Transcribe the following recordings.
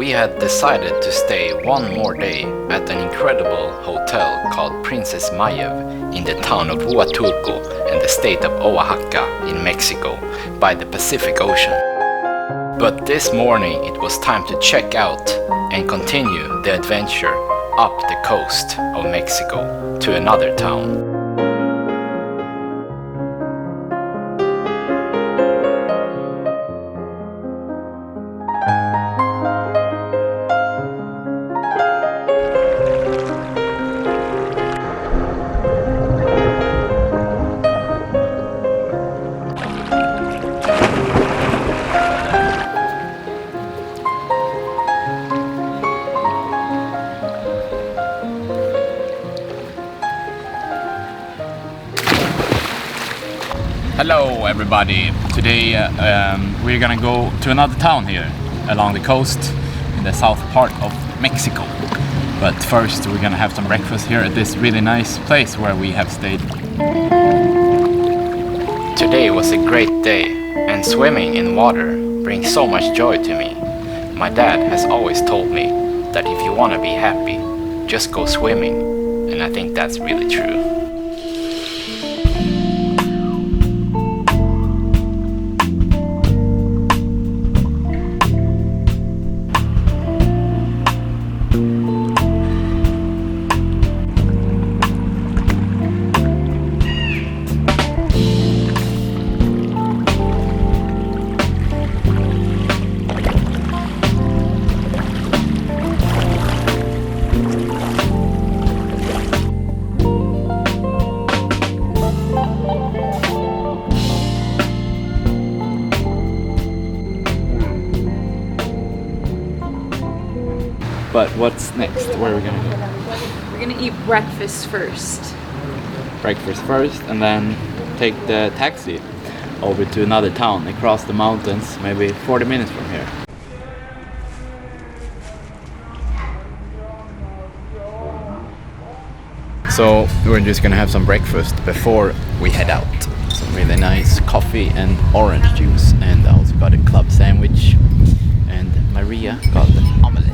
We had decided to stay one more day at an incredible hotel called Princess Mayev in the town of Huatulco and the state of Oaxaca in Mexico by the Pacific Ocean. But this morning it was time to check out and continue the adventure up the coast of Mexico to another town. Hello everybody! Today we're gonna go to another town here along the coast in the south part of Mexico. But first we're gonna have some breakfast here at this really nice place where we have stayed. Today was a great day, and swimming in water brings so much joy to me. My dad has always told me that if you want to be happy, just go swimming, and I think that's really true. But what's next? Where are we gonna go? We're gonna eat breakfast first. Breakfast first and then take the taxi over to another town across the mountains, maybe 40 minutes from here. So we're just gonna have some breakfast before we head out. Some really nice coffee and orange juice, and I also got a club sandwich, and Maria got an omelette.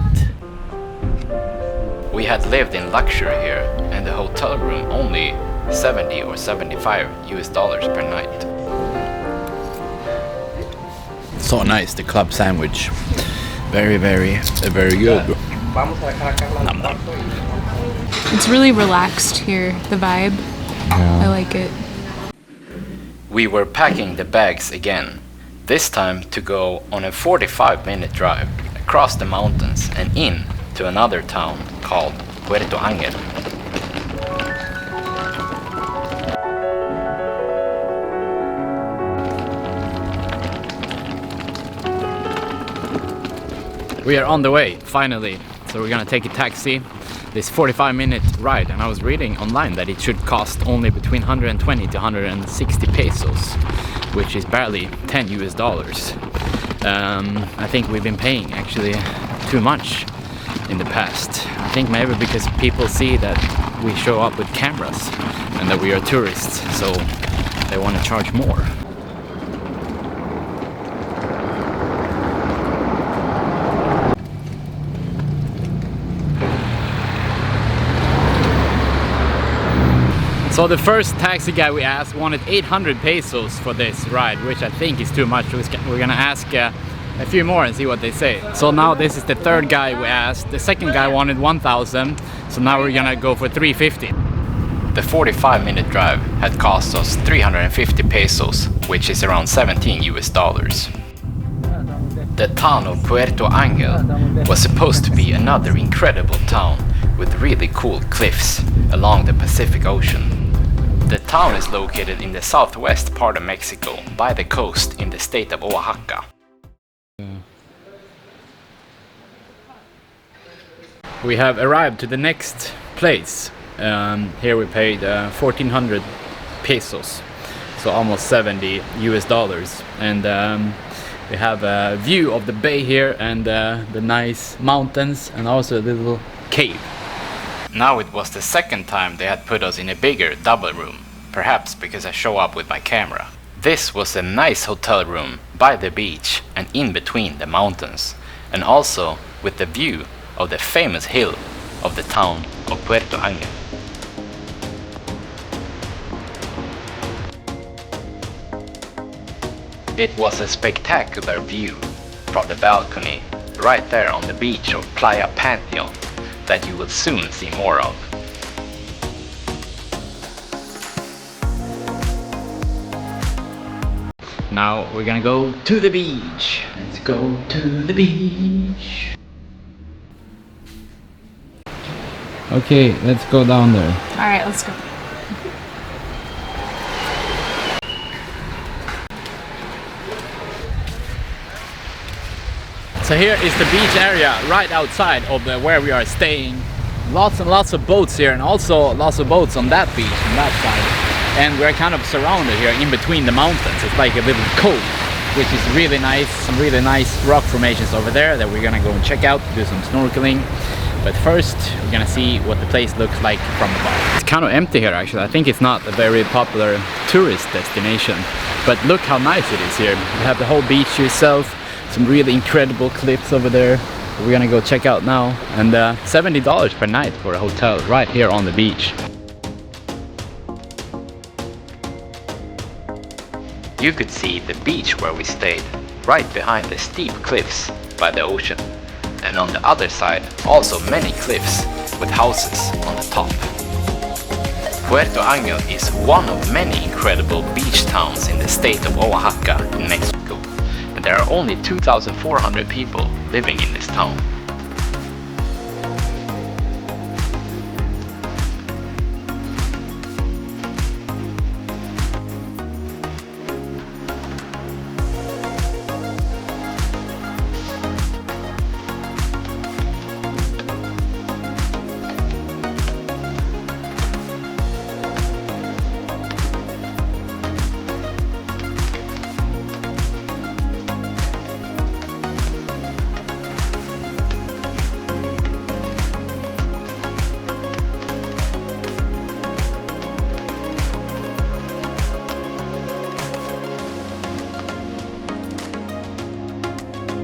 We had lived in luxury here, and the hotel room only 70 or 75 US dollars per night. So nice, the club sandwich. Very good. Nom nom. It's really relaxed here, the vibe. Yeah. I like it. We were packing the bags again, this time to go on a 45-minute drive across the mountains and in to another town called Puerto Angel. We are on the way, finally. So we're gonna take a taxi, this 45-minute ride, and I was reading online that it should cost only between 120 to 160 pesos, which is barely 10 US dollars. I think we've been paying actually too much in the past. I think maybe because people see that we show up with cameras and that we are tourists, so they want to charge more. So the first taxi guy we asked wanted 800 pesos for this ride, which I think is too much. We're gonna ask a few more and see what they say. So now this is the third guy we asked. The second guy wanted 1,000, so now we're gonna go for 350. The 45-minute drive had cost us 350 pesos, which is around 17 US dollars. The town of Puerto Angel was supposed to be another incredible town with really cool cliffs along the Pacific Ocean. The town is located in the southwest part of Mexico by the coast in the state of Oaxaca. We have arrived to the next place. Here we paid 1,400 pesos, so almost 70 US dollars. And we have a view of the bay here and the nice mountains and also a little cave. Now it was the second time they had put us in a bigger double room, perhaps because I show up with my camera. This was a nice hotel room by the beach and in between the mountains, and also with the view of the famous hill of the town of Puerto Angel. It was a spectacular view from the balcony right there on the beach of Playa Pantheon that you will soon see more of. Now we're gonna go to the beach. Let's go to the beach. Okay, let's go down there. All right, let's go. So here is the beach area right outside of where we are staying. Lots and lots of boats here, and also lots of boats on that beach, on that side. And we're kind of surrounded here in between the mountains. It's like a little cove, which is really nice. Some really nice rock formations over there that we're gonna go and check out, do some snorkeling. But first, we're gonna see what the place looks like from above. It's kind of empty here actually. I think it's not a very popular tourist destination. But look how nice it is here. You have the whole beach to yourself. Some really incredible cliffs over there. We're gonna go check out now. And $70 per night for a hotel right here on the beach. You could see the beach where we stayed, right behind the steep cliffs by the ocean. And on the other side, also many cliffs with houses on the top. Puerto Angel is one of many incredible beach towns in the state of Oaxaca in Mexico. And there are only 2,400 people living in this town.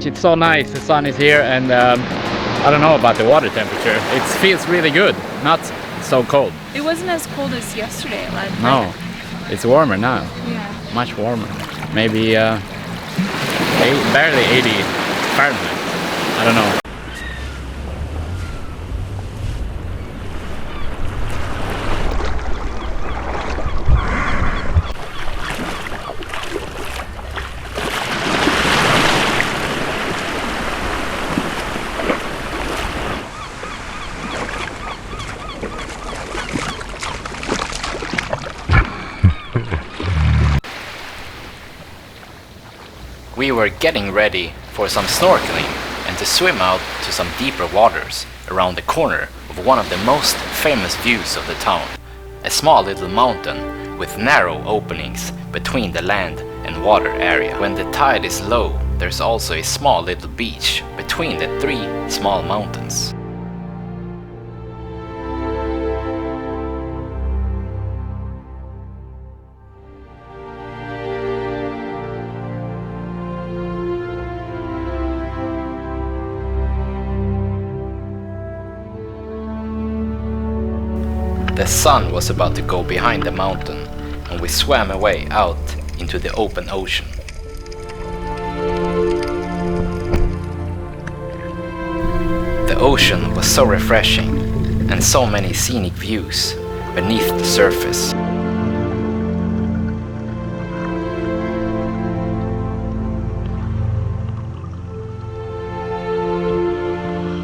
It's so nice, the sun is here, and I don't know about the water temperature. It feels really good, not so cold. It wasn't as cold as yesterday at last No, night. it's warmer now. Yeah. Much warmer. Maybe barely 80 Fahrenheit. I don't know. We were getting ready for some snorkeling and to swim out to some deeper waters around the corner of one of the most famous views of the town. A small little mountain with narrow openings between the land and water area. When the tide is low, there's also a small little beach between the three small mountains. The sun was about to go behind the mountain, and we swam away out into the open ocean. The ocean was so refreshing, and so many scenic views beneath the surface.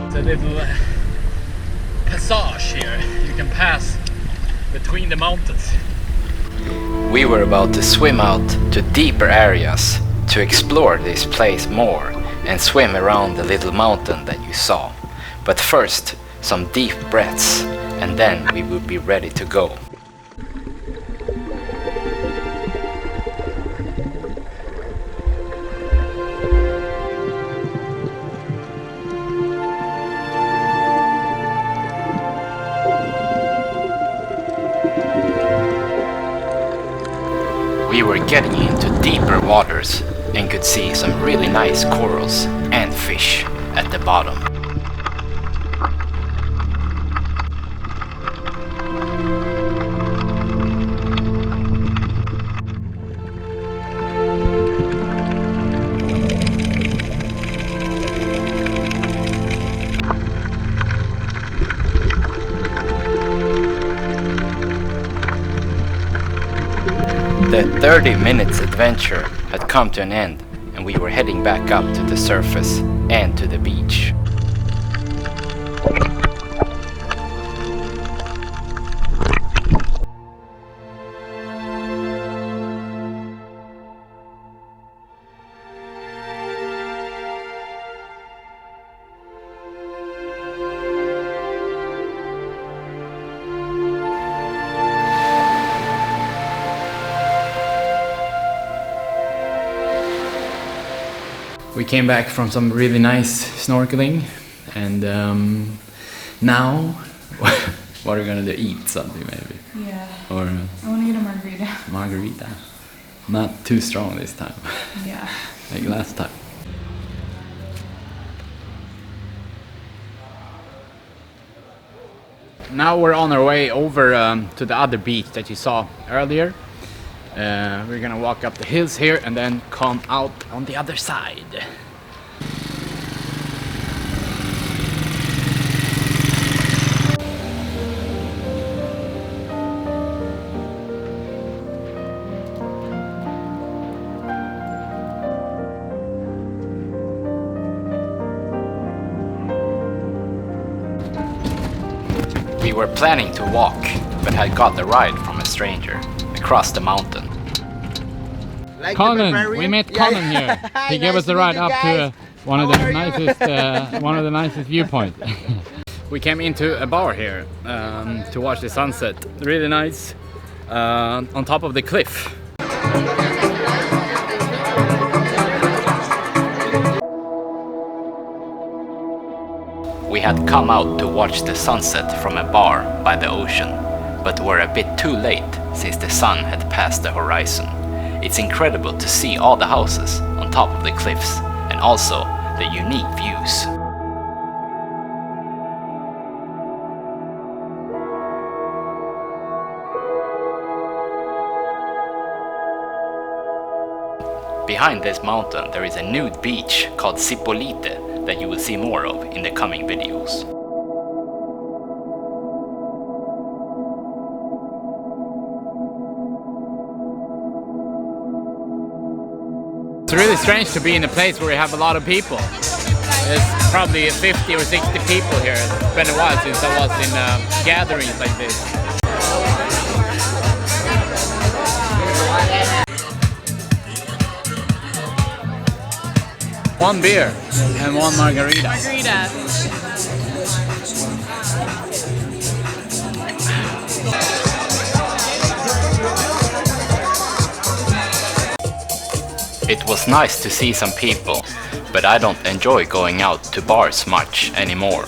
It's a little passage here. You can pass between the mountains. We were about to swim out to deeper areas to explore this place more and swim around the little mountain that you saw. But first, some deep breaths, and then we would be ready to go. We were getting into deeper waters and could see some really nice corals and fish at the bottom. 30 minutes adventure had come to an end, and we were heading back up to the surface and to the beach. We came back from some really nice snorkeling, and now what are we gonna do? Eat something maybe? Yeah. Or I want to get a margarita. margarita. Not too strong this time. Yeah. Like last time. Now we're on our way over to the other beach that you saw earlier. We're gonna walk up the hills here and then come out on the other side. We were planning to walk, but had got the ride from a stranger across the mountain. Like Colin, we met Colin here. He gave us the ride up to one of the nicest viewpoints. We came into a bar here to watch the sunset. Really nice, on top of the cliff. We had come out to watch the sunset from a bar by the ocean, but were a bit too late since the sun had passed the horizon. It's incredible to see all the houses on top of the cliffs and also the unique views. Behind this mountain there is a nude beach called Zipolite that you will see more of in the coming videos. It's really strange to be in a place where we have a lot of people. There's probably 50 or 60 people here. It's been a while since I was in gatherings like this. One beer and one margarita. Margarita. It was nice to see some people, but I don't enjoy going out to bars much anymore.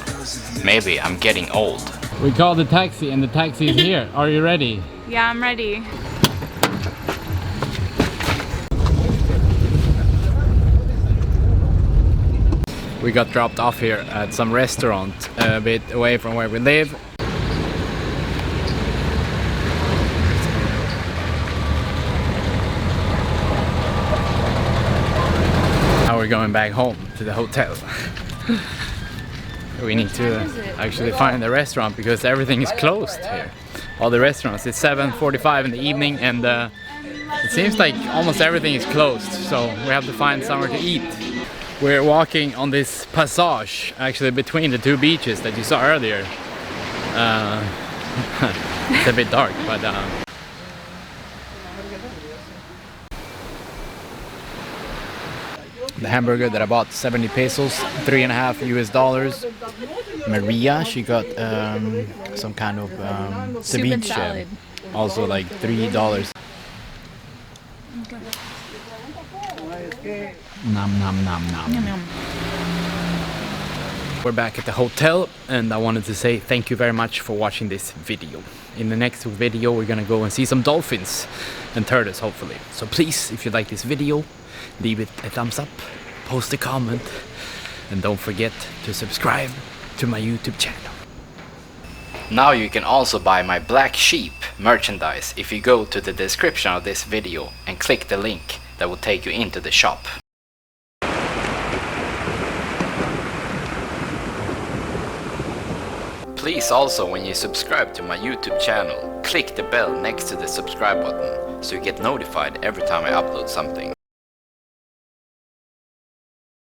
Maybe I'm getting old. We called the taxi and the taxi is here. Are you ready? Yeah, I'm ready. We got dropped off here at some restaurant a bit away from where we live. Now we're going back home to the hotel. We need to actually find a restaurant because everything is closed here. All the restaurants. It's 7:45 in the evening and it seems like almost everything is closed, so we have to find somewhere to eat. We're walking on this passage actually between the two beaches that you saw earlier. It's a bit dark, but the hamburger that I bought, 70 pesos, $3.5 US. Maria, she got some kind of Soup and ceviche, salad. also like $3. Nom nom nom nom. Yum, yum. We're back at the hotel and I wanted to say thank you very much for watching this video. In the next video we're gonna go and see some dolphins and turtles hopefully. So please, if you like this video, leave it a thumbs up, post a comment, and don't forget to subscribe to my YouTube channel. Now you can also buy my Black Sheep merchandise if you go to the description of this video and click the link that will take you into the shop. Please also, when you subscribe to my YouTube channel, click the bell next to the subscribe button so you get notified every time I upload something.